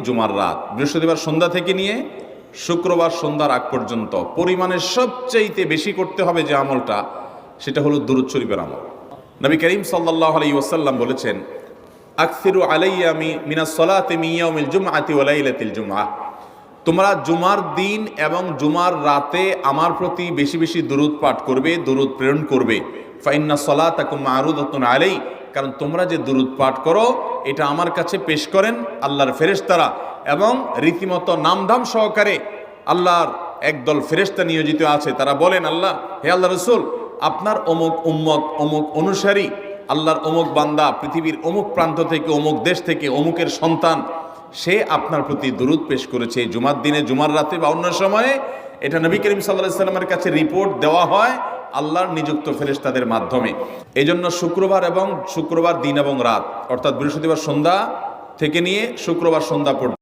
জুমার রাত, বৃহস্পতিবার সন্ধ্যা থেকে নিয়ে শুক্রবার সন্ধ্যার আগ পর্যন্ত পরিমাণের সবচাইতে বেশি করতে হবে যে আমলটা, সেটা হলো দুরূদ শরীফের আমল। নবী করিম সাল্লাল্লাহু আলাইহি ওয়াসাল্লাম বলেছেন, আকসিরু আলাইয়া মিনাস সালাতি মিন ইয়াউমিল জুমআতি ওয়া লাইলাতিল জুমআহ, তোমরা জুমার দিন এবং জুমার রাতে আমার প্রতি বেশি বেশি দুরূদ পাঠ করবে, দুরূদ প্রেরণ করবে। ফাইন্না সালাতাকুম মা'রুদাতুন আলাই, কারণ তোমরা যে দুরূদ পাঠ করো এটা আমার কাছে পেশ করেন আল্লাহর ফেরেশতারা, এবং রীতিমতো নামধাম সহকারে আল্লাহর একদল ফেরেশতা নিয়োজিত আছে। তারা বলেন, আল্লাহ, হে আল্লাহ রসুল, আপনার অমুক উম্মত, অমুক অনুসারী, আল্লাহর অমুক বান্দা পৃথিবীর অমুক প্রান্ত থেকে, অমুক দেশ থেকে, অমুকের সন্তান, সে আপনার প্রতি দুরূদ পেশ করেছে জুমার দিনে, জুমার রাতে বা অন্য সময়ে। এটা নবী করিম সাল্লাল্লাহু আলাইহি সাল্লামের কাছে রিপোর্ট দেওয়া হয় আল্লাহর নিযুক্ত ফেরেশতাদের মাধ্যমে। এই জন্য শুক্রবার দিন এবং রাত, অর্থাৎ বৃহস্পতিবার সন্ধ্যা থেকে নিয়ে শুক্রবার সন্ধ্যা পর্যন্ত